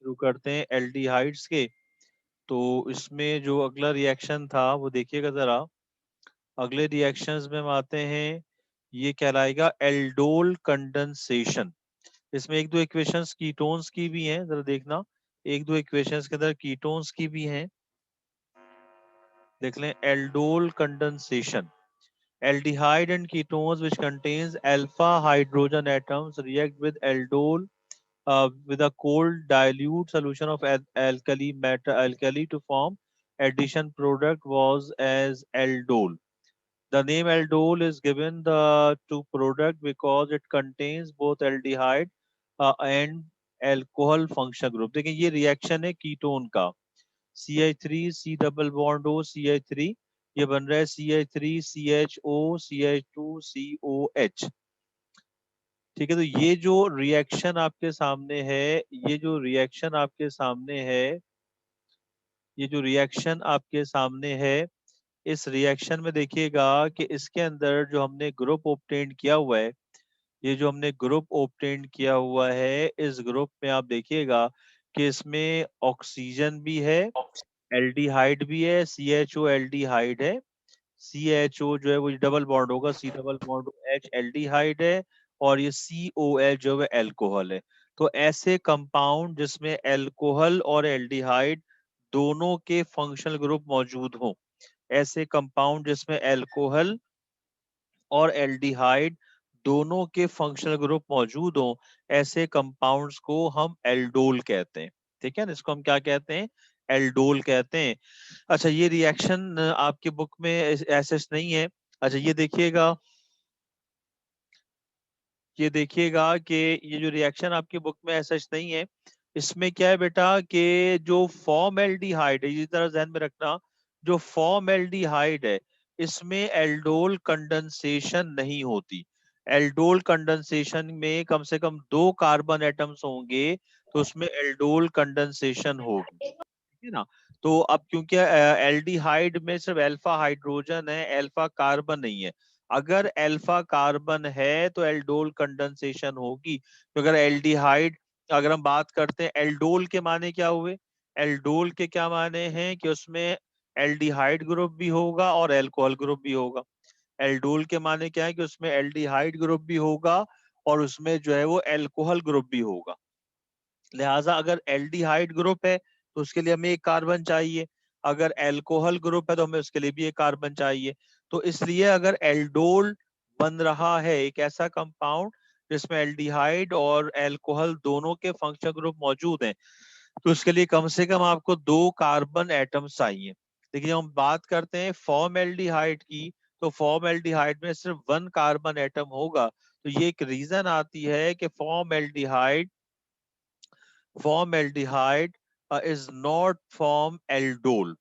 शुरू करते हैं एल्डिहाइड्स के। तो इसमें जो अगला रिएक्शन था वो देखिएगा जरा। अगले रिएक्शंस में हम आते हैं, ये कहलाएगा एल्डोल कंडेंसेशन। इसमें एक दो इक्वेशंस कीटोन्स की भी हैं, जरा देखना। एक दो इक्वेशंस के अंदर कीटोन्स की भी हैं, देख लें। Aldol condensation, aldehyde and ketones which contains alpha hydrogen atoms react with aldol with a cold dilute solution of alkali to form addition product was as aldol. The name aldol is given the to product because it contains both aldehyde and alcohol function group। देखिए ये reaction है ketone का, CH3 C double bond O CH3, ये बन रहा है CH3 CHO CH2 COH। ठीक है, तो ये जो रिएक्शन आपके सामने है, ये जो रिएक्शन आपके सामने है, ये जो रिएक्शन आपके सामने है, इस रिएक्शन में देखिएगा कि इसके अंदर जो हमने ग्रुप ऑब्टेन किया हुआ है, ये जो हमने ग्रुप ऑब्टेन किया हुआ है, इस ग्रुप में आप देखिएगा कि इसमें ऑक्सीजन भी है, एल्डिहाइड भी है, CHO एल्डिहाइड है, CHO जो है वो डबल बॉन्ड होगा, C double bond H aldehyde है, और ये COL जो है एल्कोहल है। तो ऐसे कंपाउंड जिसमें एल्कोहल और एल्डिहाइड दोनों के फंक्शनल ग्रुप मौजूद हों, ऐसे कंपाउंड जिसमें एल्कोहल और एल्डिहाइड दोनों के फंक्शनल ग्रुप मौजूद हों, ऐसे कंपाउंड्स को हम एल्डोल कहते हैं। ठीक है ना, इसको हम क्या कहते हैं? एल्डोल कहते हैं। अच्छा, ये रिएक्शन आपके बुक में ऐसे नहीं है। अच्छा, ये देखिएगा कि ये जो रिएक्शन आपकी बुक में ऐसा नहीं है। इसमें क्या है बेटा कि जो फॉर्मेल्डिहाइड है, इसी तरह ध्यान में रखना, जो फॉर्मेल्डिहाइड है इसमें एल्डोल कंडेंसेशन नहीं होती। एल्डोल कंडेंसेशन में कम से कम 2 कार्बन एटम्स होंगे, तो उसमें एल्डोल कंडेंसेशन होगी। ठीक है ना। तो अब क्योंकि एल्डिहाइड में सिर्फ अल्फा हाइड्रोजन है, अल्फा कार्बन नहीं है। अगर अल्फा कार्बन है तो एल्डोल कंडेंसेशन होगी। तो अगर एल्डिहाइड, अगर हम बात करते हैं एल्डोल के माने क्या हुए, एल्डोल के क्या माने हैं कि उसमें एल्डिहाइड ग्रुप भी होगा और अल्कोहल ग्रुप भी होगा। एल्डोल के माने क्या है कि उसमें एल्डिहाइड ग्रुप भी होगा और उसमें जो है वो अल्कोहल ग्रुप भी होगा। लिहाजा अगर एल्डिहाइड ग्रुप है तो उसके लिए हमें एक कार्बन चाहिए, अगर अल्कोहल ग्रुप है तो हमें उसके लिए भी एक कार्बन चाहिए। तो इसलिए अगर एल्डोल बन रहा है, एक ऐसा कंपाउंड जिसमें एल्डिहाइड और अल्कोहल दोनों के फंक्शनल ग्रुप मौजूद हैं, तो उसके लिए कम से कम आपको 2 कार्बन एटम्स चाहिए। देखिए, जब हम बात करते हैं फॉर्मेल्डिहाइड की, तो फॉर्मेल्डिहाइड में सिर्फ 1 कार्बन एटम होगा। तो ये एक रीजन आती है कि formaldehyde is not form aldol.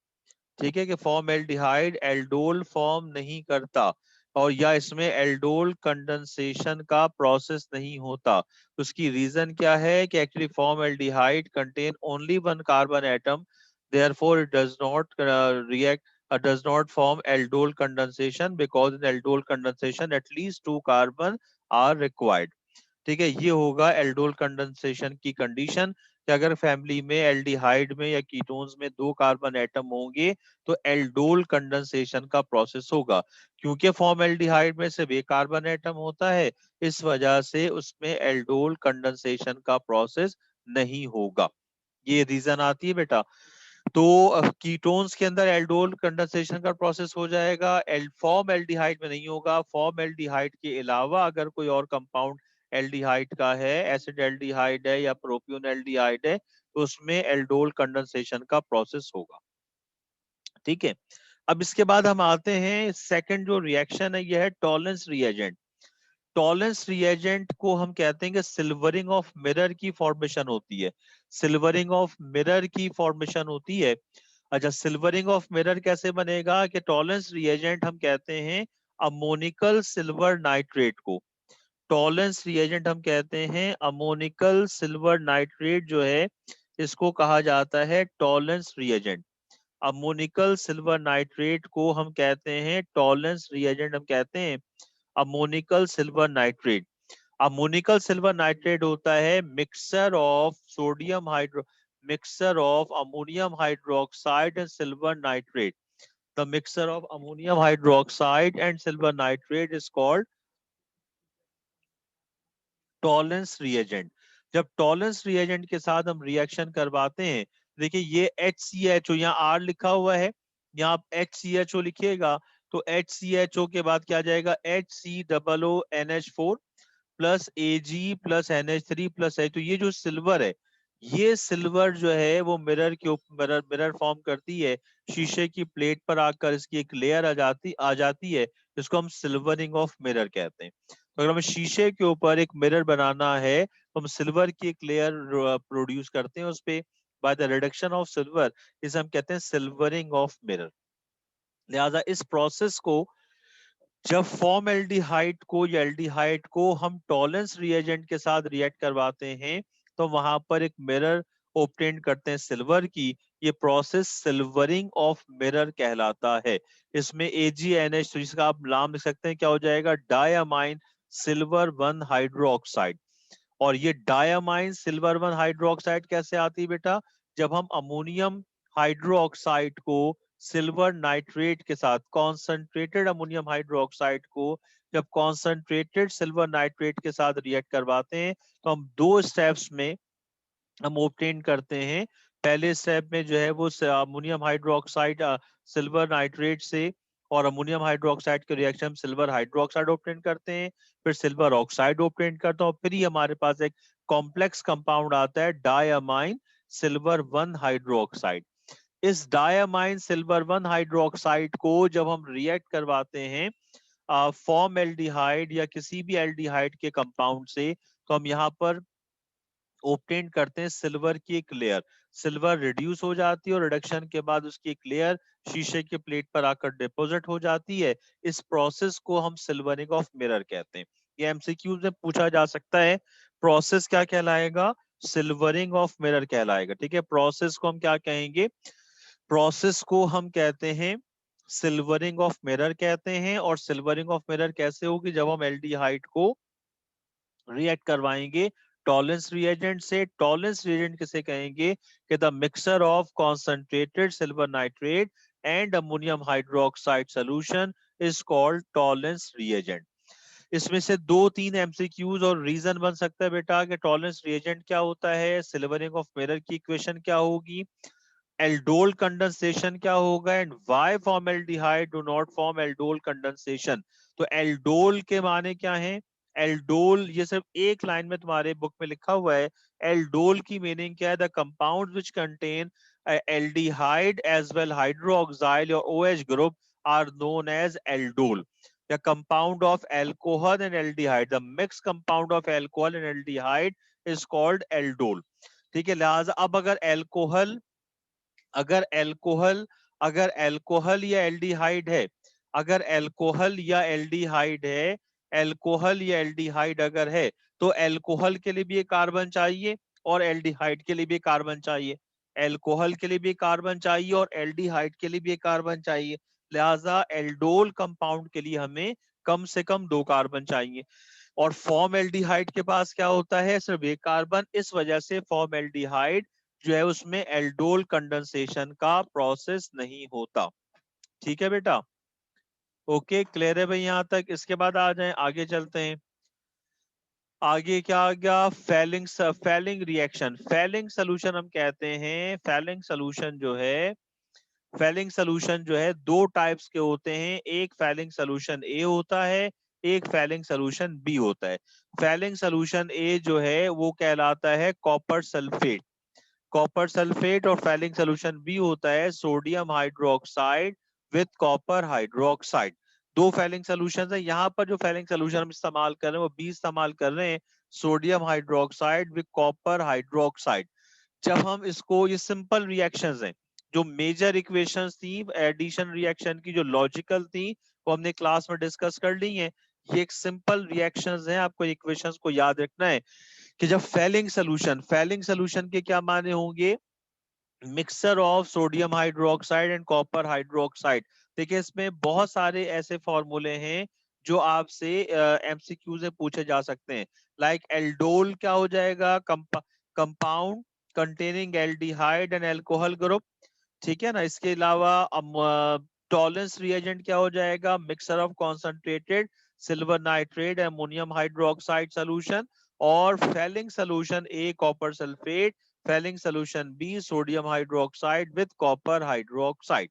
ठीक है, कि फॉर्मेल्डिहाइड एल्डोल फॉर्म नहीं करता, और या इसमें एल्डोल कंडेंसेशन का प्रोसेस नहीं होता। उसकी रीजन क्या है कि actually formaldehyde contain only 1 carbon atom, therefore it does not react does not form aldol condensation, because in aldol condensation at least 2 carbon are required। ठीक है, ये होगा एल्डोल कंडेंसेशन की कंडीशन, कि अगर फैमिली में एल्डिहाइड में या कीटोन्स में 2 कार्बन एटम होंगे तो एल्डोल कंडेंसेशन का प्रोसेस होगा। क्योंकि फॉर्मेल्डिहाइड में सिर्फ एक कार्बन एटम होता है, इस वजह से उसमें एल्डोल कंडेंसेशन का प्रोसेस नहीं होगा। ये रीजन आती है बेटा। तो कीटोन्स के अंदर एल्डोल कंडेंसेशन का प्रोसेस हो जाएगा, फॉर्म एल्डिहाइड में नहीं होगा। फॉर्म एल्डिहाइड के अलावा अगर कोई और कंपाउंड एल्डिहाइड का है, एसिड एल्डिहाइड है या प्रोपियोन एल्डिहाइड है, तो उसमें एल्डोल कंडेंसेशन का प्रोसेस होगा। ठीक है, अब इसके बाद हम आते हैं सेकंड जो रिएक्शन है, यह है टॉलेंस रिएजेंट। टॉलेंस रिएजेंट को हम कहते हैं कि सिल्वरिंग ऑफ मिरर की फॉर्मेशन होती है। सिल्वरिंग ऑफ मिरर की फॉर्मेशन होती है। अच्छा, सिल्वरिंग ऑफ मिरर कैसे बनेगा कि टॉलेंस रिएजेंट हम कहते हैं अमोनिकल सिल्वर नाइट्रेट को। टॉलेंस रिएजेंट हम कहते हैं अमोनिकल सिल्वर नाइट्रेट जो है, इसको कहा जाता है Tollens reagent. Ammoniacal silver nitrate को हम कहते हैं टॉलेंस रिएजेंट, हम कहते हैं ammoniacal silver nitrate. Ammoniacal silver nitrate होता है mixture of sodium hydro mixture of ammonium hydroxide and silver nitrate. The mixture of ammonium hydroxide and silver nitrate is called Tollens reagent. जब Tollens reagent के साथ हम reaction करवाते हैं, देखिए ये HCHO, यहाँ R लिखा हुआ है, यहाँ आप HCHO लिखिएगा, तो HCHO के बाद क्या जाएगा, HCOONH4 plus Ag plus NH3 plus H. तो ये जो सिल्वर है, ये सिल्वर जो है वो मिरर के मिरर मिरर फॉर्म करती है. शीशे की प्लेट पर आकर इसकी एक लेयर आ जाती है, जिसको हम सिल्वरिंग ऑफ मिरर कहते हैं. तो अगर हमें शीशे के ऊपर एक मिरर बनाना है, तो हम सिल्वर की एक लेयर प्रोड्यूस करते हैं उस पे. By the reduction of silver, इसे हम कहते हैं सिल्वरिंग ऑफ मिरर. लिहाजा इस प्रोसेस को, जब फॉर्म एल्डिहाइड को या एल्डिहाइड को हम टॉलेंस रिएजेंट के साथ रिएक्ट करवाते हैं, तो वहां पर एक मिरर ऑब्टेन करते हैं सिल्वर की. ये प्रोसेस सिल्वरिंग ऑफ मिरर कहलाता है. इसमें AgNH, तो जिसका आप नाम लिख सकते हैं, क्या हो जाएगा, डायमाइन सिल्वर 1 हाइड्रोक्साइड. और ये डायमाइन सिल्वर 1 हाइड्रोक्साइड कैसे आती है बेटा, जब हम अमोनियम हाइड्रोक्साइड को सिल्वर नाइट्रेट के साथ, कॉन्सेंट्रेटेड अमोनियम हाइड्रोक्साइड को जब कॉन्सेंट्रेटेड सिल्वर नाइट्रेट के साथ रिएक्ट करवाते हैं, तो हम दो स्टेप्स में हम ऑब्टेन करते हैं. पहले स्टेप में जो है वो अमोनियम हाइड्रोक्साइड सिल्वर नाइट्रेट से, और अमोनियम हाइड्रोक्साइड के रिएक्शन में सिल्वर हाइड्रोक्साइड ऑब्टेन करते हैं, फिर सिल्वर ऑक्साइड ऑब्टेन करते हैं, और फिर ही हमारे पास एक कॉम्प्लेक्स कंपाउंड आता है, डायमाइन सिल्वर 1 हाइड्रोक्साइड. इस डायमाइन सिल्वर 1 हाइड्रोक्साइड को जब हम रिएक्ट करवाते हैं फॉर्म एल्डिहाइड या किसी भी एल्डिहाइड के कंपाउंड से, तो हम यहाँ पर ऑब्टेन करते हैं सिल्वर की एक लेयर. सिल्वर रिड्यूस हो जाती है और रिडक्शन के बाद उसकी एक लेयर शीशे की प्लेट पर आकर डिपॉजिट हो जाती है. इस प्रोसेस को हम सिल्वरिंग ऑफ मिरर कहते हैं. ये एमसीक्यूज में पूछा जा सकता है. प्रोसेस क्या कहलाएगा, सिल्वरिंग ऑफ मिरर कहलाएगा. ठीक है, प्रोसेस को हम क्या कहेंगे, प्रोसेस को हम कहते हैं सिल्वरिंग ऑफ मिरर कहते हैं. और सिल्वरिंग ऑफ मिरर कैसे होगी, जब हम एल्डिहाइड को रिएक्ट करवाएंगे टॉलेंस रिएजेंट से. टॉलेंस रिएजेंट किसे कहेंगे, कि the mixture of concentrated silver nitrate and ammonium hydroxide solution is called Tollens reagent. इसमें से 2-3 एमसीक्यूज और रीजन बन सकता है बेटा, कि टॉलेंस रिएजेंट क्या होता है, सिल्वरिंग ऑफ मिरर की इक्वेशन क्या होगी, एल्डोल कंडेंसेशन क्या होगा, and why formaldehyde do not form aldol condensation. तो एल्डोल के माने क्या हैं, एल्डोल ये सिर्फ एक लाइन में तुम्हारे बुक में लिखा हुआ है. एल्डोल की मीनिंग क्या है, the compound which contain aldehyde as well hydroxyl और OH group are known as aldol. The compound of alcohol and aldehyde, the mixed compound of alcohol and aldehyde is called aldol. ठीक है, लिहाजा अब अगर alcohol अगर alcohol या aldehyde है, अगर एल्कोहल या एल्डिहाइड है, एल्कोहल या एल्डिहाइड अगर है, तो एल्कोहल के लिए भी एक कार्बन चाहिए और एल्डिहाइड के लिए भी कार्बन चाहिए. एल्कोहल के लिए भी कार्बन चाहिए और एल्डिहाइड के लिए भी कार्बन चाहिए. लिहाजा एल्डोल कंपाउंड के लिए हमें कम से कम 2 कार्बन चाहिए. और फॉर्म एल्डिहाइड के पास क्या होता है, सिर्फ एक कार्बन. इस वजह से फॉर्म एल्डिहाइड जो है उसमें एल्डोल कंडेंसेशन का प्रोसेस नहीं होता. ठीक है बेटा, ओके, क्लियर है भाई यहाँ तक. इसके बाद आ जाएं, आगे चलते हैं. आगे क्या आ गया, फैलिंग रिएक्शन. फैलिंग सोल्यूशन हम कहते हैं. फैलिंग सोल्यूशन जो है दो टाइप्स के होते हैं. एक फैलिंग सोल्यूशन ए होता है, एक फैलिंग सोल्यूशन बी होता है. फैलिंग सोल्यूशन ए जो है वो कहलाता है कॉपर सल्फेट. Copper sulphate. और फैलिंग सोल्यूशन बी होता है sodium hydroxide with copper hydroxide. दो फैलिंग सोल्यूशन है. यहाँ पर जो फैलिंग सोल्यूशन हम इस्तेमाल कर रहे हैं वो बी इस्तेमाल कर रहे हैं, sodium hydroxide with copper hydroxide. जब हम इसको, ये सिंपल रिएक्शंस हैं. जो मेजर इक्वेशंस थी एडिशन रिएक्शन की, जो लॉजिकल थी, वो हमने क्लास में डिस्कस कर ली हैं. ये एक सिंपल रिएक्शंस हैं, आपको इक्वेशंस को याद रखना है. कि जब फैलिंग सोल्यूशन के क्या माने होंगे, mixture of sodium hydroxide and copper hydroxide. देखिए इसमें बहुत सारे ऐसे फॉर्मूले हैं जो आपसे एमसीक्यू से पूछे जा सकते हैं. लाइक एल्डोल क्या हो जाएगा, compound containing aldehyde and alcohol group, ठीक है ना। इसके अलावा टॉलरेंस रिएजेंट क्या हो जाएगा, mixture of concentrated silver nitrate ammonium hydroxide solution, और Fehling solution A copper sulphate, Fehling solution B sodium hydroxide with copper hydroxide.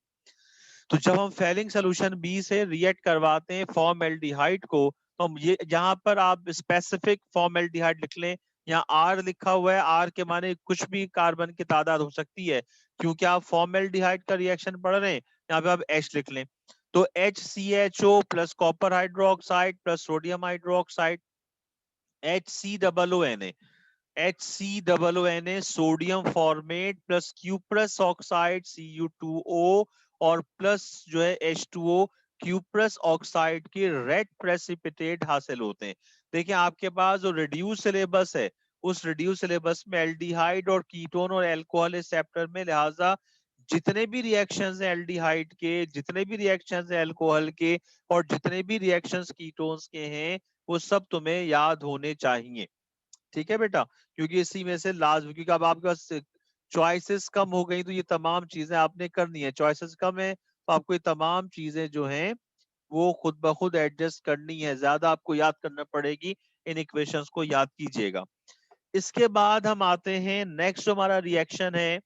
तो जब हम फेलिंग सोल्यूशन बी से रिएक्ट करवाते हैं फॉर्मएल्डिहाइड को, तो हम ये यहाँ पर आप स्पेसिफिक फॉर्मएल्डिहाइड लिख लें। यहाँ आर लिखा हुआ है, आर के माने कुछ भी कार्बन की तादाद हो सकती है, क्योंकि आप फॉर्मएल्डिहाइड का रिएक्शन पढ़ रहे हैं। यहाँ पे आप एच लिख लें, तो HCHO plus copper hydroxide plus sodium hydroxide, HCOONA, HCOONA sodium format plus cuprous oxide Cu2O, और प्लस जो है H2O क्यूप्रस ऑक्साइड के रेड प्रेसिपिटेट हासिल होते हैं। देखिए आपके पास जो रिड्यूस सिलेबस है, उस रिड्यूस सिलेबस में एल्डिहाइड और कीटोन और एल्कोहल इस चैप्टर में, लिहाजा जितने भी रिएक्शंस हैं एल्डिहाइड के, जितने भी रिएक्शंस हैं एल्कोहल के, और जितने भी रिएक्शंस कीटोन्स के हैं, वो सब तुम्हें याद होने चाहिए। ठीक है बेटा, क्योंकि इसी में से लास्ट, क्योंकि अब आपके पास चॉइसेस कम हो गई, तो ये तमाम चीजें आपने करनी है। चॉइसेस कम है तो आपको ये तमाम चीजें जो हैं वो खुद ब खुद एडजस्ट करनी है, ज्यादा आपको याद करना पड़ेगी। इन इक्वेशंस को याद कीजिएगा। इसके बाद हम आते हैं नेक्स्ट, जो हमारा रिएक्शन है,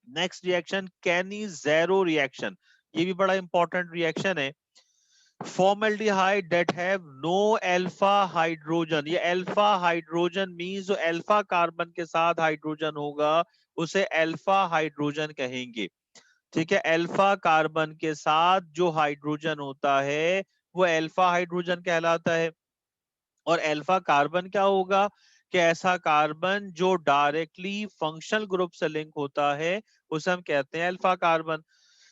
नेक्स्ट रिएक्शन कैनी-ज़ेरो रिएक्शन। ये भी बड़ा इंपॉर्टेंट रिएक्शन है। formaldehyde that have no alpha hydrogen, ये अल्फा हाइड्रोजन मीन्स जो अल्फा कार्बन के साथ हाइड्रोजन होगा उसे अल्फा हाइड्रोजन कहेंगे। ठीक है, अल्फा कार्बन के साथ जो हाइड्रोजन होता है वो अल्फा हाइड्रोजन कहलाता है। और अल्फा कार्बन क्या होगा, कि ऐसा कार्बन जो डायरेक्टली फंक्शनल ग्रुप से लिंक होता है उसे हम कहते हैं अल्फा कार्बन।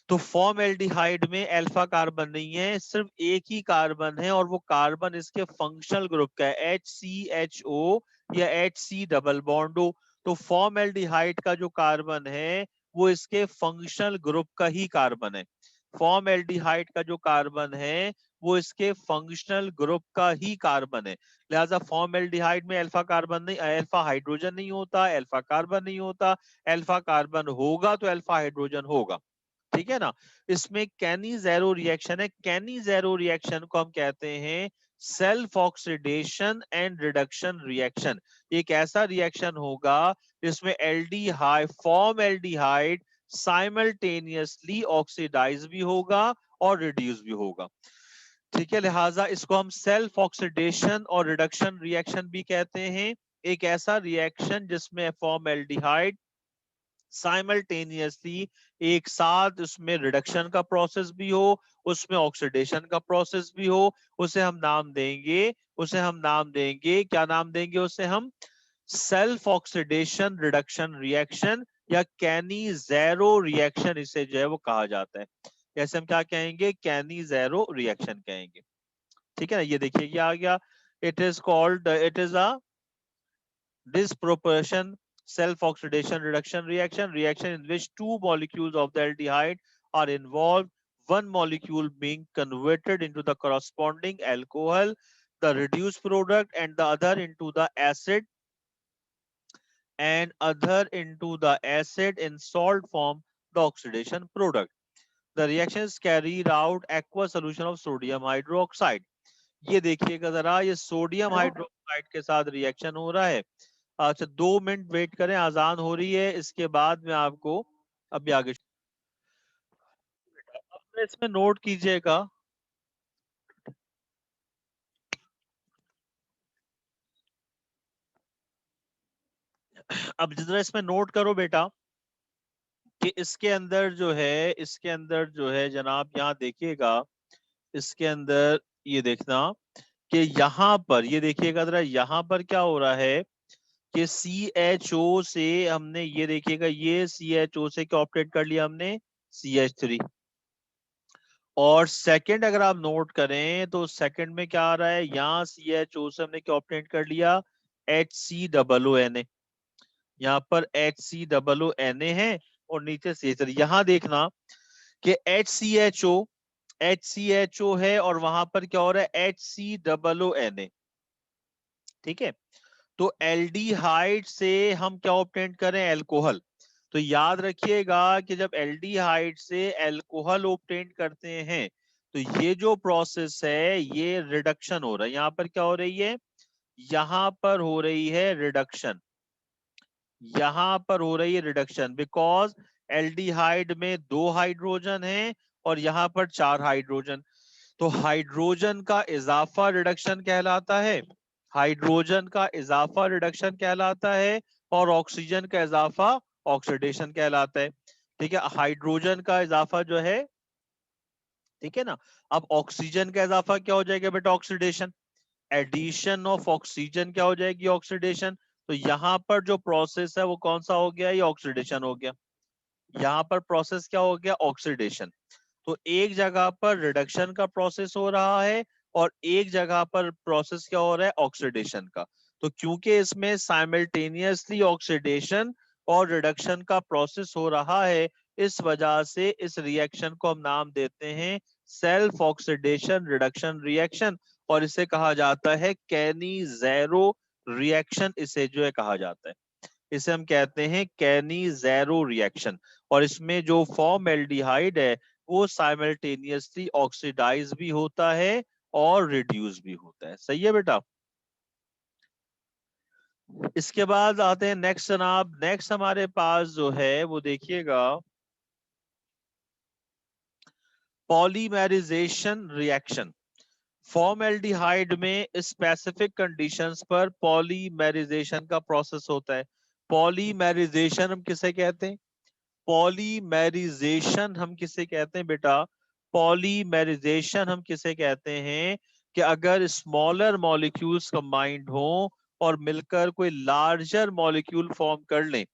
तो फॉर्मएल्डिहाइड में अल्फा कार्बन नहीं है, सिर्फ एक ही कार्बन है, और वो कार्बन इसके फंक्शनल ग्रुप का है, HCHO या HC डबल बॉन्ड हो। तो फॉर्मएल्डिहाइड का जो कार्बन है वो इसके फंक्शनल ग्रुप का ही कार्बन है। फॉर्मएल्डिहाइड का जो कार्बन है वो इसके फंक्शनल ग्रुप का ही कार्बन है। लिहाजा फॉर्मएल्डिहाइड में अल्फा कार्बन नहीं, अल्फा हाइड्रोजन नहीं होता, अल्फा कार्बन नहीं होता। अल्फा कार्बन होगा तो अल्फा हाइड्रोजन होगा। ठीक है ना। इसमें कैनी-ज़ेरो रिएक्शन है। कैनी-ज़ेरो रिएक्शन को हम कहते हैं self oxidation and reduction reaction. एक ऐसा रिएक्शन होगा जिसमें aldehyde, formaldehyde simultaneously oxidise भी होगा और रिड्यूस भी होगा। ठीक है, लिहाजा इसको हम सेल्फ ऑक्सीडेशन और रिडक्शन रिएक्शन भी कहते हैं। एक ऐसा रिएक्शन जिसमें फॉर्म एल्डिहाइड साइमल्टेनियसली, एक साथ उसमें रिडक्शन का प्रोसेस भी हो, उसमें ऑक्सीडेशन का प्रोसेस भी हो, उसे हम नाम देंगे, उसे हम नाम देंगे, क्या नाम देंगे उसे हम, सेल्फ ऑक्सीडेशन रिडक्शन रिएक्शन, या कैनी-ज़ेरो रिएक्शन इसे जो है वो कहा जाता है। जैसे हम क्या कहेंगे, कैनी-ज़ेरो रिएक्शन कहेंगे। ठीक है ना। ये देखिए ये आ गया, it is called, it is a disproportion self oxidation reduction reaction in which two molecules of the aldehyde are involved, one molecule being converted into the corresponding alcohol, the reduced product, and the other into the acid, in salt form, the oxidation product. The reaction is carried out aqueous solution of sodium hydroxide. ये देखिएगा जरा, ये sodium hydroxide के साथ reaction हो रहा है। अच्छा 2 मिनट वेट करें, आजान हो रही है, इसके बाद में आपको अभी आगे, अपने इसमें नोट कीजिएगा। अब जरा इसमें नोट करो बेटा कि इसके अंदर जो है, इसके अंदर जो है जनाब, यहाँ देखिएगा, इसके अंदर ये देखना कि यहाँ पर ये देखिएगा जरा, यहाँ पर क्या हो रहा है कि CHO से हमने, ये देखिएगा, ये CHO से क्या ऑप्टेट कर लिया हमने, CH3। और सेकंड अगर आप नोट करें तो सेकंड में क्या आ रहा है, यहाँ CHO से हमने क्या ऑप्टेट कर लिया, HCOONA। यहाँ पर HCOONA है और नीचे CH3। यहाँ देखना कि HCHO है और वहां पर क्या हो रहा है, HCOONA। ठीक है, तो एल्डिहाइड से हम क्या ऑब्टेन करें, अल्कोहल। तो याद रखिएगा कि जब एल्डिहाइड से अल्कोहल ऑब्टेन करते हैं तो ये जो प्रोसेस है ये रिडक्शन हो रहा है। यहाँ पर क्या हो रही है, यहाँ पर हो रही है रिडक्शन, यहाँ पर हो रही है रिडक्शन, बिकॉज एल्डिहाइड में 2 हाइड्रोजन है और यहाँ पर 4 हाइड्रोजन। तो हाइड्रोजन का इजाफा रिडक्शन कहलाता है, हाइड्रोजन का इजाफा रिडक्शन कहलाता है, और ऑक्सीजन का इजाफा ऑक्सीडेशन कहलाता है। ठीक है, हाइड्रोजन का इजाफा जो है, ठीक है ना। अब ऑक्सीजन का इजाफा क्या हो जाएगा बेटा, ऑक्सीडेशन। एडिशन ऑफ ऑक्सीजन क्या हो जाएगी, ऑक्सीडेशन। तो यहाँ पर जो प्रोसेस है वो कौन सा हो गया, ये ऑक्सीडेशन हो गया। यहाँ पर प्रोसेस क्या हो गया, ऑक्सीडेशन। तो एक जगह पर रिडक्शन का प्रोसेस हो रहा है और एक जगह पर प्रोसेस क्या हो रहा है, ऑक्सीडेशन का। तो क्योंकि इसमें साइमल्टेनियसली ऑक्सीडेशन और रिडक्शन का प्रोसेस हो रहा है, इस वजह से इस रिएक्शन को हम नाम देते हैं सेल्फ ऑक्सीडेशन रिडक्शन रिएक्शन, और इसे कहा जाता है कैनी-ज़ेरो रिएक्शन, इसे जो है कहा जाता है, इसे हम कहते हैं कैनी-ज़ेरो रिएक्शन। और इसमें जो फॉर्म एल्डिहाइड है वो साइमल्टेनियसली ऑक्सीडाइज भी होता है और रिड्यूस भी होता है। सही है बेटा। इसके बाद आते हैं नेक्स्ट जनाब, नेक्स्ट हमारे पास जो है वो देखिएगा पॉलीमेराइजेशन रिएक्शन। फॉर्मेल्डिहाइड में स्पेसिफिक कंडीशंस पर पॉलीमेराइजेशन का प्रोसेस होता है। पॉलीमेराइजेशन हम किसे कहते हैं, पॉलीमेराइजेशन हम किसे कहते हैं बेटा, पॉलीमेराइजेशन हम किसे कहते हैं कि अगर स्मॉलर मॉलिक्यूल्स कंबाइंड हो और मिलकर कोई लार्जर मॉलिक्यूल फॉर्म कर लें।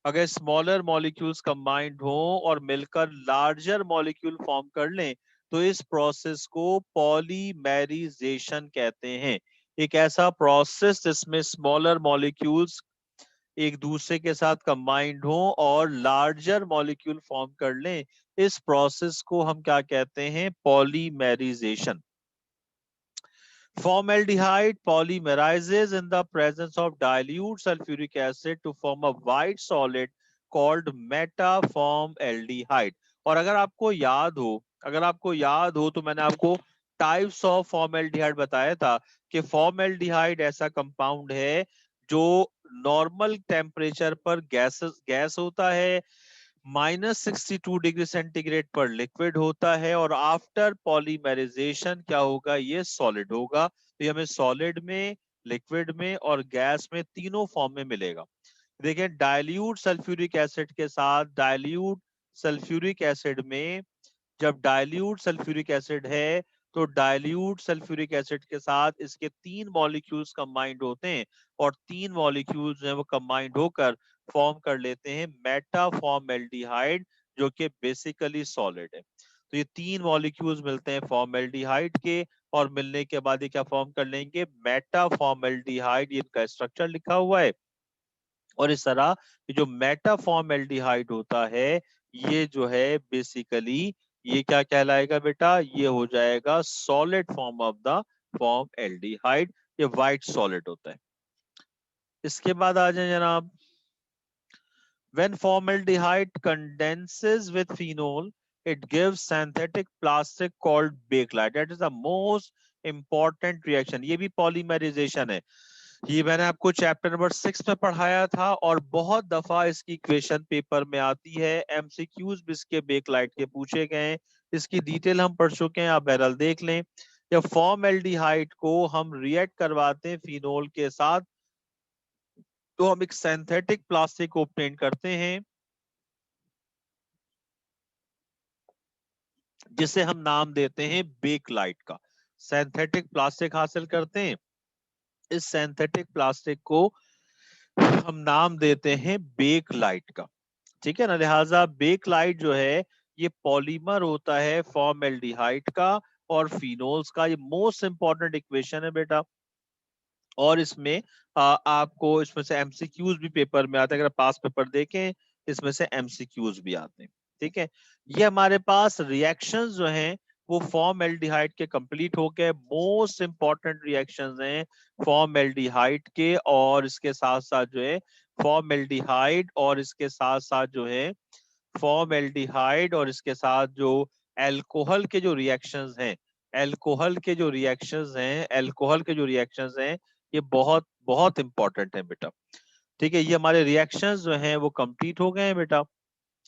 अगर स्मॉलर मॉलिक्यूल्स कंबाइंड हो और मिलकर लार्जर मॉलिक्यूल फॉर्म कर लें तो इस प्रोसेस को पॉलीमेराइजेशन कहते हैं। एक ऐसा प्रोसेस जिसमें स्मॉलर मॉलिक्यूल्स एक दूसरे के साथ कंबाइंड हो और लार्जर मॉलिक्यूल फॉर्म कर लें, इस प्रोसेस को हम क्या कहते हैं, polymerisation. Formaldehyde polymerizes in the presence of dilute sulfuric acid to form a white solid called metaformaldehyde। और अगर आपको याद हो, अगर आपको याद हो तो मैंने आपको टाइप्स ऑफ फॉर्मेल्डिहाइड बताया था कि फॉर्मेल्डिहाइड ऐसा कंपाउंड है जो नॉर्मल टेम्परेचर पर गैस होता है, -62 डिग्री सेंटीग्रेड पर लिक्विड होता है, और आफ्टर पॉलीमेराइजेशन क्या होगा, ये सॉलिड होगा। तो ये हमें सॉलिड में, लिक्विड में और गैस में तीनों फॉर्म में मिलेगा। देखिए डाइल्यूट सल्फ्यूरिक एसिड के साथ, डाइल्यूट सल्फ्यूरिक एसिड में जब डाइल्यूट सल्फ्यूरिक एसिड है तो डाइल्यूट सल्फ्यूरिक एसिड के साथ इसके 3 मॉलिक्यूल्स कंबाइंड होते हैं, और 3 मॉलिक्यूल्स जो है वो कंबाइंड होकर फॉर्म कर लेते हैं मेटाफॉर्मेल्डिहाइड, जो कि बेसिकली सॉलिड है। तो ये 3 मॉलिक्यूल्स मिलते हैं फॉर्मेल्डिहाइड के, और मिलने के बाद ये क्या फॉर्म कर लेंगे, मेटाफॉर्मेल्डिहाइड, इनका स्ट्रक्चर लिखा हुआ है। और इस तरह जो मेटाफॉर्मेल्डिहाइड होता है ये जो है बेसिकली ये क्या कहलाएगा बेटा, ये हो जाएगा solid form of the form aldehyde, ये व्हाइट सॉलिड होता है। इसके बाद आ जाए जनाब, when formaldehyde condenses with phenol it gives synthetic plastic called bakelite, that is the most important reaction। ये भी polymerization है, ये मैंने आपको चैप्टर नंबर 6 में पढ़ाया था और बहुत दफा इसकी क्वेश्चन पेपर में आती है, एमसीक्यूज भी इसके बेकलाइट के पूछे गए हैं, इसकी डिटेल हम पढ़ चुके हैं, आप बहरहाल देख लें। जब फॉर्मेल्डिहाइड को हम रिएक्ट करवाते हैं फिनोल के साथ तो हम एक सिंथेटिक प्लास्टिक ऑब्टेन करते हैं जिसे हम नाम देते हैं बेकलाइट का। सिंथेटिक प्लास्टिक हासिल करते हैं, इस सिंथेटिक प्लास्टिक को हम नाम देते हैं बेकलाइट का। ठीक है ना, लिहाजा बेकलाइट जो है ये पॉलीमर होता है फॉर्मेल्डिहाइड का और फिनोल्स का। ये मोस्ट इंपॉर्टेंट इक्वेशन है बेटा, और इसमें आपको इसमें से एमसीक्यूज भी पेपर में आते हैं, अगर पास पेपर देखें इसमें से एमसीक्यूज भी आते हैं। ठीक है, ये हमारे पास रिएक्शंस जो हैं वो फॉर्म एल्डिहाइड के कंप्लीट हो गए। मोस्ट इंपॉर्टेंट रिएक्शंस हैं फॉर्म एल्डिहाइड के, और इसके साथ साथ जो है फॉर्म एल्डिहाइड और इसके साथ साथ जो है फॉर्म एल्डिहाइड और इसके साथ जो अल्कोहल के जो रिएक्शंस हैं, अल्कोहल के जो रिएक्शंस हैं, ये बहुत बहुत इंपॉर्टेंट है बेटा। ठीक है, ये हमारे रिएक्शंस जो हैं वो कंप्लीट हो गए हैं बेटा।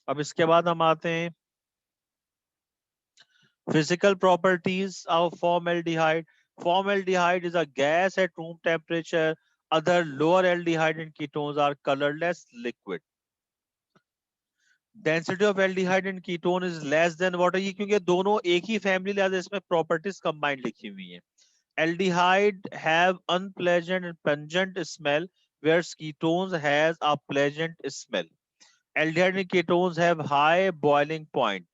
अब इसके बाद हम आते हैं physical properties of formaldehyde. Formaldehyde is a gas at room temperature. Other lower aldehyde and ketones are colorless liquid. Density of aldehyde and ketone is less than water. ये क्योंकि दोनों एक ही फैमिली लिहाजा इसमें प्रॉपर्टीज कंबाइंड लिखी हुई हैं। Aldehyde have unpleasant and pungent smell, whereas ketones has a pleasant smell. Aldehyde and ketones have high boiling point.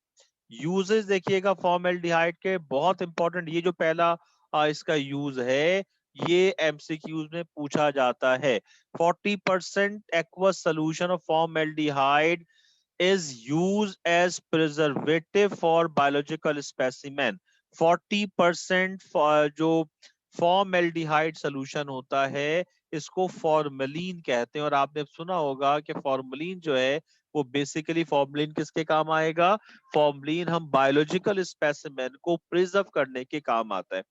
Uses देखिएगा फॉर्मेल्डिहाइड के बहुत इंपॉर्टेंट, ये जो पहला इसका यूज है, ये एमसीक्यूज में पूछा जाता है। 40% aqueous solution of formaldehyde is used as preservative for biological specimen। 40% जो फॉर्मेल्डिहाइड सोल्यूशन होता है इसको फॉर्मलिन कहते हैं। और आपने सुना होगा कि फॉर्मलिन जो है वो बेसिकली, फॉर्मलिन किसके काम आएगा? फॉर्मलिन हम बायोलॉजिकल स्पेसिमेन को प्रिजर्व करने के काम आता है।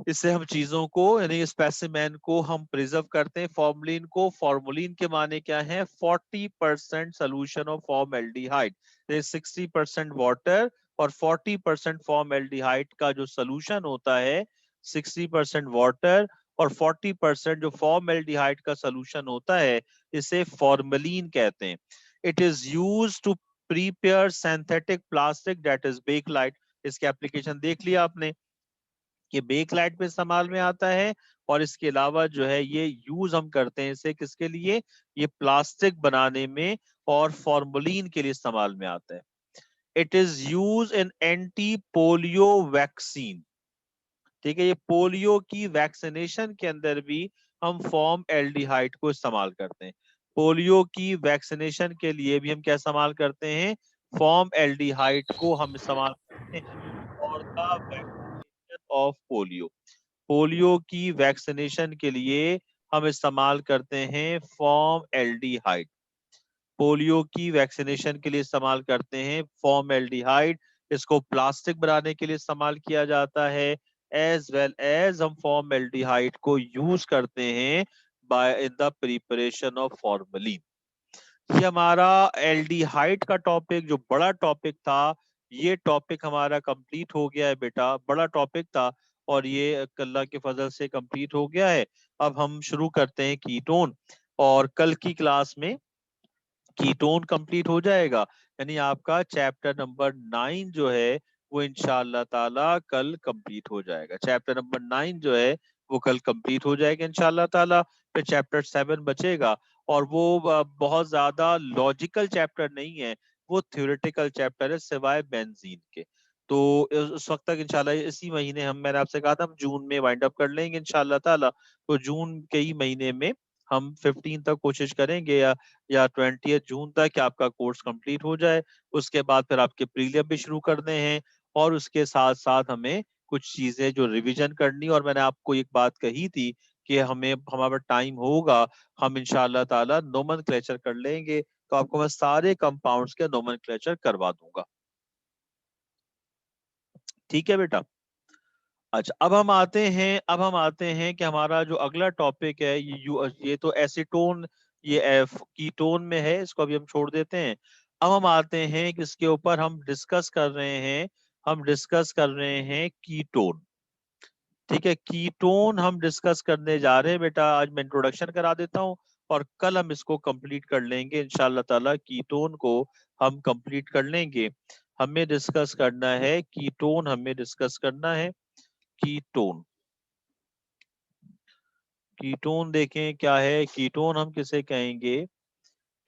इससे हम चीजों को यानी स्पेसिमेन को हम प्रिजर्व करते हैं। फॉर्मलिन को, फॉर्मुलिन के माने क्या है? 40% सोल्यूशन ऑफ फॉर्मल्डिहाइड, 60% वाटर और 40% फॉर्मल्डिहाइड का जो सोल्यूशन होता है, 60% वाटर और 40% जो फॉर्मल्डिहाइड का सोल्यूशन होता है, इसे फॉर्मलिन कहते हैं। It is use to prepare synthetic plastic that is Bakelite. इसके एप्लीकेशन देख लिया आपने कि बेकलाइट पे इस्तेमाल में आता है, और इसके अलावा जो है ये यूज हम करते हैं इसे किसके लिए? ये प्लास्टिक बनाने में और फॉर्मुलिन के लिए इस्तेमाल में आता है। It is use in anti polio vaccine. ठीक है, ये पोलियो की वैक्सीनेशन के अंदर भी हम फॉर्म एल्डिहाइड को इस्तेमाल करते हैं। पोलियो की वैक्सीनेशन के लिए भी हम क्या इस्तेमाल करते हैं? फॉर्म एल्डिहाइड को हम इस्तेमाल करते हैं for the vaccination of polio. Polio की वैक्सीनेशन के लिए हम इस्तेमाल करते हैं फॉर्म एल्डिहाइड। पोलियो की वैक्सीनेशन के लिए इस्तेमाल करते हैं फॉर्म एल्डिहाइड। इसको प्लास्टिक बनाने के लिए इस्तेमाल किया जाता है, एज वेल एज हम फॉर्म एल्डिहाइड को यूज करते हैं by in the preparation of formalin. ये हमारा एल्डिहाइड का टॉपिक, जो बड़ा टॉपिक था, ये टॉपिक हमारा कंप्लीट हो गया है बेटा। बड़ा टॉपिक था और ये अल्लाह के फजल से कंप्लीट हो गया है। अब हम शुरू करते हैं कीटोन, और कल की क्लास में कीटोन कंप्लीट हो जाएगा। यानी आपका चैप्टर नंबर 9 जो है वो इंशाअल्लाह ताला कल कंप्लीट हो जाएगा। चैप्टर नंबर 9 जो है वो कल कंप्लीट हो जाएगा इंशाअल्लाह ताला। फिर चैप्टर 7 बचेगा, और वो बहुत ज्यादा लॉजिकल चैप्टर नहीं है, वो थ्योरेटिकल चैप्टर है सिवाय बेंजीन के। तो उस वक्त तक इंशाल्लाह, इसी महीने हम, मैंने आपसे कहा था हम जून में वाइंड अप कर लेंगे इंशाल्लाह ताला। तो जून के ही महीने में हम 15 तक कोशिश करेंगे, या 20 जून तक कि आपका कोर्स कंप्लीट हो जाए। उसके बाद फिर आपके प्रीलियम भी शुरू करने हैं, और उसके साथ साथ हमें कुछ चीजें जो रिवीजन करनी। और मैंने आपको एक बात कही थी कि हमें, हमारा टाइम होगा, हम इंशाअल्लाह ताला नोमेनक्लेचर कर लेंगे, तो आपको मैं सारे कंपाउंड्स के नोमेनक्लेचर करवा दूंगा। ठीक है बेटा। अच्छा, अब हम आते हैं कि हमारा जो अगला टॉपिक है, ये तो एसीटोन, ये कीटोन में है, इसको अभी हम छोड़ देते हैं। अब हम आते हैं कि इसके ऊपर हम डिस्कस कर रहे हैं, कीटोन। ठीक है, कीटोन हम डिस्कस करने जा रहे हैं बेटा। आज मैं इंट्रोडक्शन करा देता हूँ, और कल हम इसको कंप्लीट कर लेंगे इंशाल्लाह ताला। कीटोन को हम कंप्लीट कर लेंगे। हमें डिस्कस करना है कीटोन। कीटोन देखें क्या है, कीटोन हम किसे कहेंगे?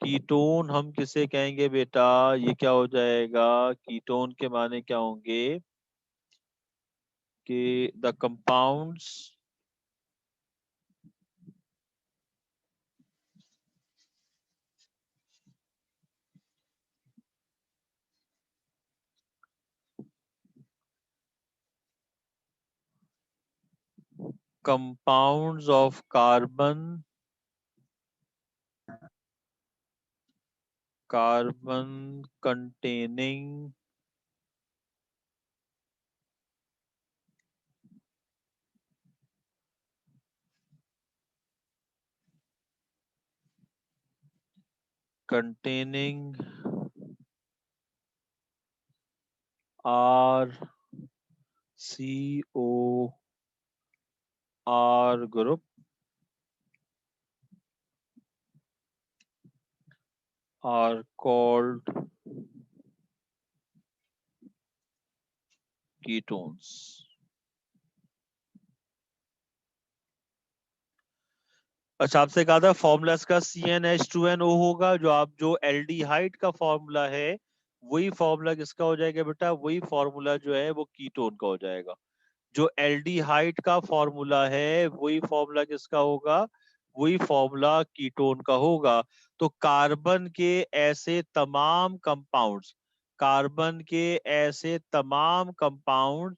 कीटोन हम किसे कहेंगे बेटा? ये क्या हो जाएगा? कीटोन के माने क्या होंगे? कि the compounds compounds of carbon containing R CO R group are called ketones। अच्छा, आपसे कहा था फॉर्मूला इसका CnH2nO होगा। जो एल्डिहाइड का फॉर्मूला है वही फॉर्मूला किसका हो जाएगा बेटा, वही फॉर्मूला जो है वो कीटोन का हो जाएगा। जो एल्डिहाइड का फॉर्मूला है वही फॉर्मूला किसका होगा, वही फॉर्मूला कीटोन का होगा। तो कार्बन के ऐसे तमाम कंपाउंड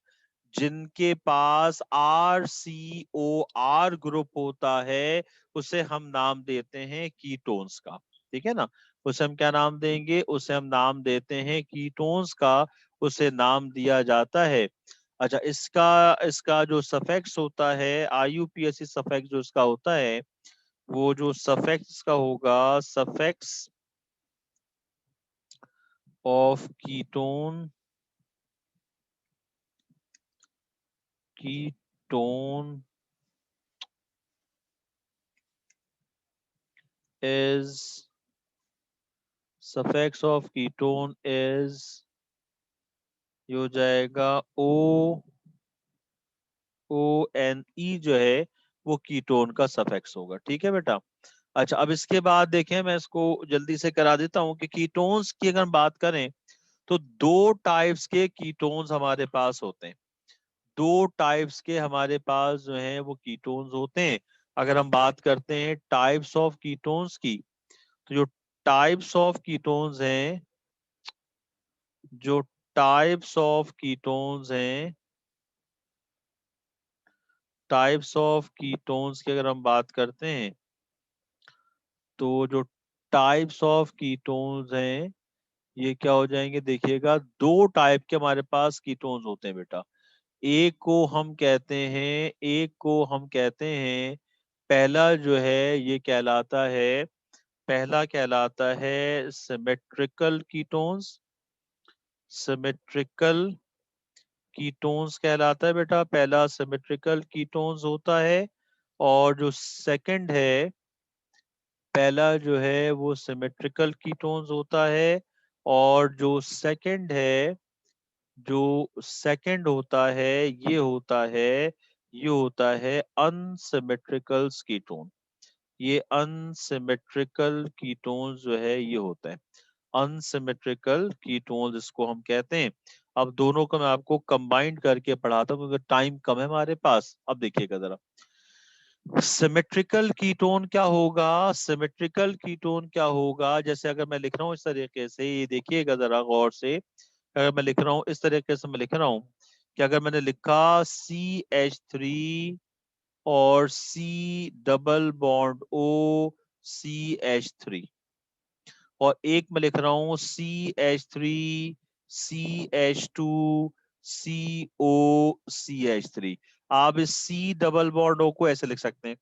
जिनके पास RCOR ग्रुप होता है उसे हम नाम देते हैं कीटोन्स का। ठीक है ना, उसे हम क्या नाम देंगे, उसे हम नाम देते हैं कीटोन्स का, उसे नाम दिया जाता है। अच्छा, इसका इसका जो सफेक्स होता है, IUPAC सफेक्स जो इसका होता है, वो जो सफेक्स का होगा, सफेक्स of ketone is suffix of ketone is, ये हो जाएगा ONE जो है वो कीटोन का सफिक्स होगा। ठीक है बेटा। अच्छा, अब इसके बाद देखें, मैं इसको जल्दी से करा देता हूं कि कीटोन्स की अगर बात करें तो दो टाइप्स के कीटोन्स हमारे पास होते हैं। दो टाइप्स के हमारे पास जो हैं वो कीटोन्स होते हैं। अगर हम बात करते हैं टाइप्स ऑफ कीटोन्स की, तो टाइप्स ऑफ कीटोन्स हैं जो टाइप्स ऑफ कीटोन्स हैं टाइप्स ऑफ कीटोन्स की अगर हम बात करते हैं तो जो टाइप्स ऑफ कीटोन्स हैं ये क्या हो जाएंगे, देखिएगा दो टाइप के हमारे पास कीटोन्स होते हैं बेटा। एक को हम कहते हैं पहला जो है ये कहलाता है, पहला कहलाता है सिमेट्रिकल कीटोन्स। सिमेट्रिकल कीटोन्स कहलाता है बेटा, पहला सिमेट्रिकल कीटोन्स होता है। और जो सेकंड है, पहला जो है वो सिमेट्रिकल कीटोन्स होता है। और जो सेकंड होता है ये होता है अनसिमेट्रिकल कीटोन। ये अनसिमेट्रिकल कीटोन्स जो है ये होता है अनसिमेट्रिकल कीटोन्स, इसको हम कहते हैं। अब दोनों को मैं आपको कंबाइंड करके पढ़ाता हूँ क्योंकि टाइम कम है हमारे पास। अब देखिएगा जरा, सिमेट्रिकल कीटोन क्या होगा, सिमेट्रिकल कीटोन क्या होगा, जैसे अगर मैं लिख रहा हूँ इस तरीके से, ये देखिएगा जरा गौर से, अगर मैं लिख रहा हूँ इस तरीके से, मैं लिख रहा हूँ कि अगर मैंने लिखा CH3 और C double bond O CH3, और एक मैं लिख रहा हूँ CH3 CH2 CO CH3। आप इस C डबल बॉन्ड O को ऐसे लिख सकते हैं।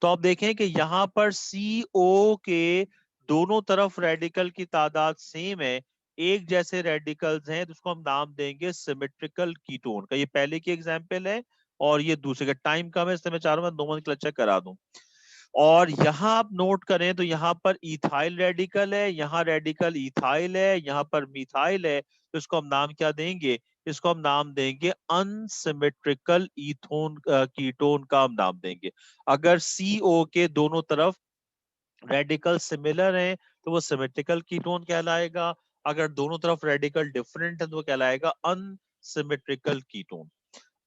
तो आप देखें कि यहाँ पर CO के दोनों तरफ रेडिकल की तादाद सेम है, एक जैसे रेडिकल्स हैं, तो उसको हम नाम देंगे सिमेट्रिकल कीटोन का। ये पहले की एग्जांपल है और ये दूसरे का। टाइम कम है इसलिए मैं चाह रहा हूं मैं दो मिनट क्लचर करा दूं। और यहाँ आप नोट करें तो यहाँ पर इथाइल रेडिकल है, यहाँ रेडिकल इथाइल है, यहाँ पर मिथाइल है, तो इसको हम नाम क्या देंगे, इसको हम नाम देंगे अनसिमेट्रिकल इथोन कीटोन का हम नाम देंगे। अगर CO के दोनों तरफ रेडिकल सिमिलर हैं तो वो सिमेट्रिकल कीटोन कहलाएगा। अगर दोनों तरफ रेडिकल डिफरेंट है तो वो कहलाएगा अनसिमेट्रिकल कीटोन।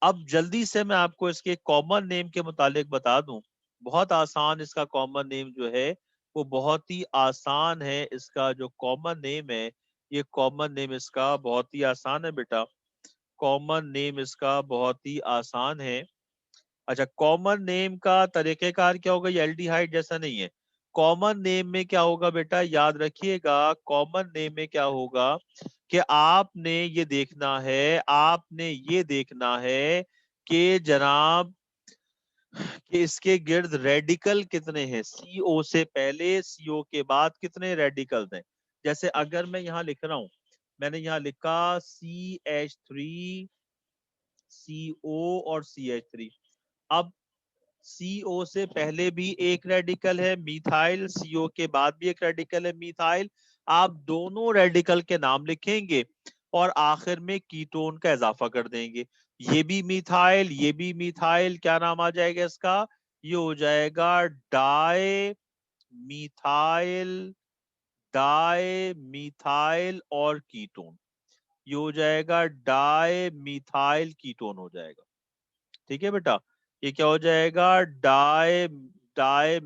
अब जल्दी से मैं आपको इसके कॉमन नेम के मुतालिक बता दूं। बहुत आसान इसका कॉमन नेम जो है वो बहुत ही आसान है। इसका जो कॉमन नेम है, ये कॉमन नेम इसका बहुत ही आसान है बेटा। कॉमन नेम इसका बहुत ही आसान है। अच्छा, कॉमन नेम का तरीकेकार क्या होगा? ये एल्डिहाइड जैसा नहीं है। कॉमन नेम में क्या होगा बेटा, याद रखिएगा, कॉमन नेम में क्या होगा कि आपने ये देखना है, आपने ये देखना है कि जनाब कि इसके गिर्द रेडिकल कितने हैं, सीओ से पहले सीओ के बाद कितने रेडिकल्स हैं। जैसे अगर मैं यहाँ लिख रहा हूं, मैंने यहाँ लिखा CH3 CO और CH3। अब CO से पहले भी एक रेडिकल है मिथाइल, CO के बाद भी एक रेडिकल है मिथाइल। आप दोनों रेडिकल के नाम लिखेंगे और आखिर में कीटोन का इजाफा कर देंगे। ये भी मिथाइल, ये भी मिथाइल, क्या नाम आ जाएगा इसका? ये हो जाएगा डाई मिथाइल, डाई मिथाइल और कीटोन। ये हो जाएगा डाई मिथाइल कीटोन हो जाएगा। ठीक है बेटा, ये क्या हो जाएगा? Di di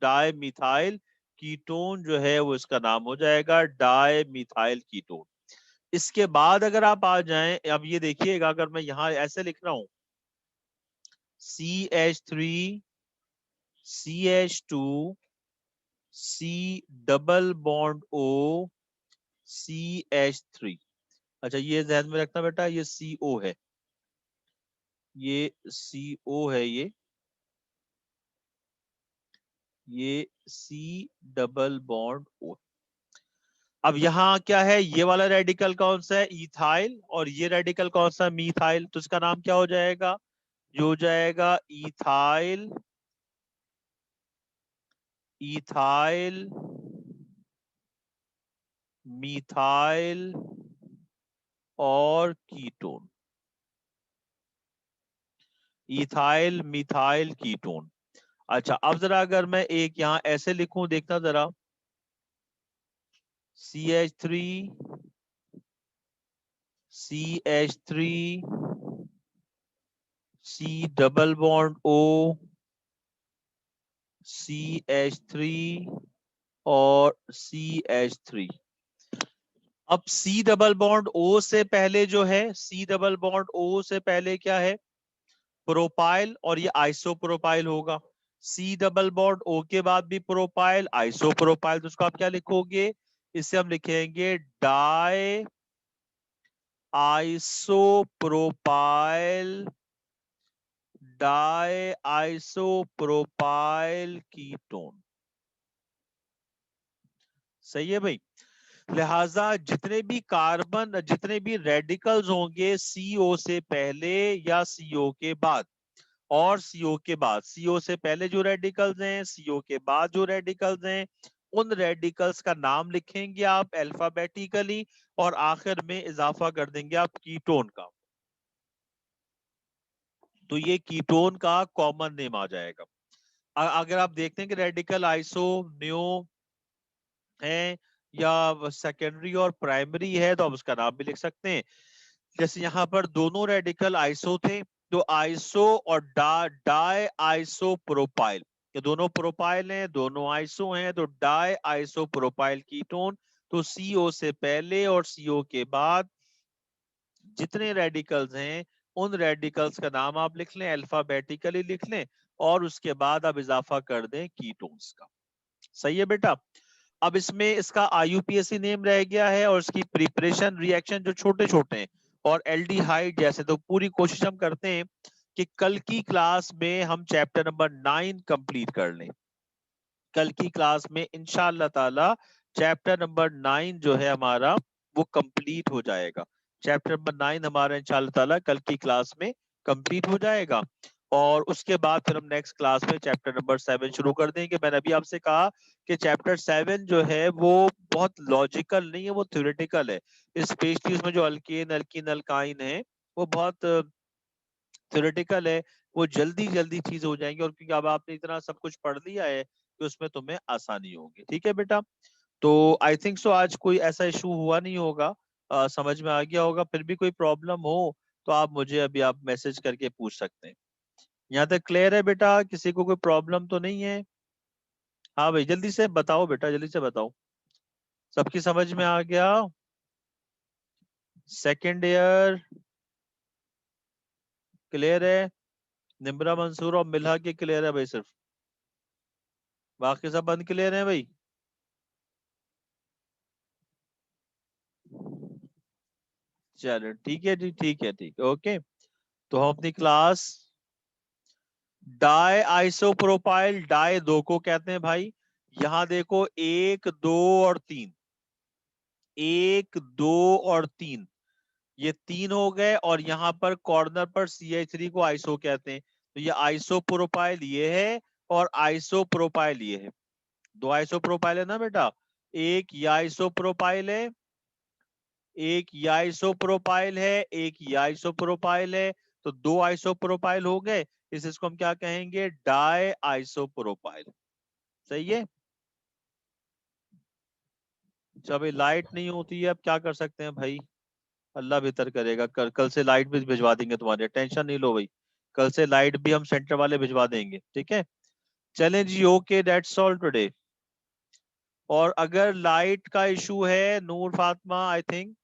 di methyl ketone जो है वो इसका नाम हो जाएगा डाई मिथाइल कीटोन। इसके बाद अगर आप आ जाएं, अब ये देखिएगा, अगर मैं यहां ऐसे लिख रहा हूं CH3 CH2 C double bond O CH3। अच्छा, ये ध्यान में रखना बेटा, ये CO है, ये CO है, ये C डबल बॉन्ड O। अब यहाँ क्या है, ये वाला रेडिकल कौन सा है? इथाइल। और ये रेडिकल कौन सा? मीथाइल। तो इसका नाम क्या हो जाएगा? जो हो जाएगा इथाइल, इथाइल मिथाइल और कीटोन। Ethyl methyl ketone. अच्छा, अब जरा अगर मैं एक यहाँ ऐसे लिखूं, देखना जरा, CH3 CH3 C double bond O CH3 और CH3। अब C डबल बॉन्ड O से पहले जो है, C डबल बॉन्ड O से पहले क्या है? प्रोपाइल, और ये आइसोप्रोपाइल होगा। C डबल बॉन्ड O के बाद भी प्रोपाइल, आइसोप्रोपाइल। तो उसको आप क्या लिखोगे? इसे हम लिखेंगे di isopropyl, di isopropyl ketone. सही है भाई। लिहाजा जितने भी कार्बन, जितने भी रेडिकल्स होंगे CO से पहले या CO के बाद, और CO के बाद, CO से पहले जो रेडिकल्स हैं, CO के बाद जो रेडिकल्स हैं, उन रेडिकल्स का नाम लिखेंगे आप अल्फाबेटिकली और आखिर में इजाफा कर देंगे आप कीटोन का। तो ये कीटोन का कॉमन नेम आ जाएगा। अगर आप देखते हैं कि रेडिकल आइसो न्यो है या सेकेंडरी और प्राइमरी है, तो आप उसका नाम भी लिख सकते हैं। जैसे यहाँ पर दोनों रेडिकल आइसो थे, तो आइसो और डाई आइसो प्रोपाइल, ये दोनों प्रोपाइल हैं, दोनों आइसो हैं, तो डाई आइसो प्रोपाइल कीटोन। तो CO से पहले और CO के बाद जितने रेडिकल्स हैं, उन रेडिकल्स का नाम आप लिख लें, अल्फाबेटिकली लिख लें, और उसके बाद आप इजाफा कर दें कीटोन्स का। सही है बेटा। अब इसमें इसका IUPAC नेम रह गया है और इसकी प्रिपरेशन रिएक्शन जो छोटे छोटे हैं और एल्डिहाइड जैसे, तो पूरी कोशिश हम करते हैं कि कल की क्लास में हम चैप्टर नंबर 9 कंप्लीट कर लें। कल की क्लास में इंशाअल्लाह ताला चैप्टर नंबर 9 जो है हमारा वो कंप्लीट हो जाएगा। चैप्टर नंबर 9 हमारा इंशाअल्लाह ताला कल की क्लास में कंप्लीट हो जाएगा और उसके बाद फिर हम नेक्स्ट क्लास में चैप्टर नंबर 7 शुरू कर देंगे। मैंने अभी आपसे कहा कि चैप्टर 7 जो है वो बहुत लॉजिकल नहीं है, वो थ्योरेटिकल है। स्पेशली उसमें जो अल्केन अल्कीन अल्काइन है वो बहुत थ्योरेटिकल है, वो जल्दी जल्दी चीज हो जाएंगी, और क्योंकि अब आपने इतना सब कुछ पढ़ लिया है तो उसमें तुम्हें आसानी होगी। ठीक है बेटा। तो आई थिंक सो आज कोई ऐसा इशू हुआ नहीं होगा, समझ में आ गया होगा। फिर भी कोई प्रॉब्लम हो तो आप मुझे अभी आप मैसेज करके पूछ सकते हैं। यहाँ तक क्लियर है बेटा? किसी को कोई प्रॉब्लम तो नहीं है? हाँ भाई, जल्दी से बताओ बेटा, जल्दी से बताओ। सबकी समझ में आ गया? सेकेंड ईयर क्लियर है? निम्रा मंसूर और मिल्हा के क्लियर है भाई, सिर्फ बाकी सब बंद क्लियर है भाई। चलो ठीक है जी, ठीक है, ठीक है, ओके। तो हम अपनी क्लास डाई आइसोप्रोपाइल, डाई दो को कहते हैं भाई। यहां देखो, एक दो और तीन, एक दो और तीन, ये तीन हो गए, और यहाँ पर कॉर्नर पर CH3 को आइसो कहते हैं। तो ये आइसोप्रोपाइल ये है, और आइसोप्रोपाइल ये है। दो आइसोप्रोपाइल है ना बेटा, एक ये आइसोप्रोपाइल है, एक ये आइसोप्रोपाइल है, एक ये आइसोप्रोपाइल है। तो दो आइसोप्रोपाइल हो गए, इसको हम क्या कहेंगे, डाई आइसोप्रोपाइल। सही है। जब ये लाइट नहीं होती है, अब क्या कर सकते हैं भाई, अल्लाह बेहतर करेगा। कल से लाइट भी भिजवा देंगे तुम्हारे, टेंशन नहीं लो भाई। कल से लाइट भी हम सेंटर वाले भिजवा देंगे, ठीक है। चलें जी, ओके, दैट्स ऑल टुडे। और अगर लाइट का इशू है नूर फातिमा, आई थिंक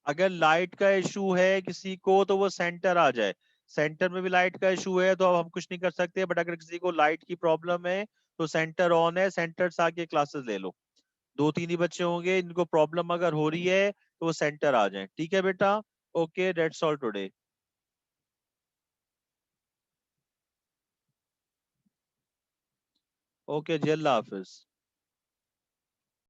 अगर लाइट का इशू है किसी को, तो वो सेंटर आ जाए। सेंटर में भी लाइट का इशू है तो अब हम कुछ नहीं कर सकते, बट अगर किसी को लाइट की प्रॉब्लम है तो सेंटर ऑन है, सेंटर से आके क्लासेस ले लो। दो तीन ही बच्चे होंगे, इनको प्रॉब्लम अगर हो रही है तो वो सेंटर आ जाए, ठीक है बेटा। Okay, that's all today. Okay जी, अल्लाह हाफिज।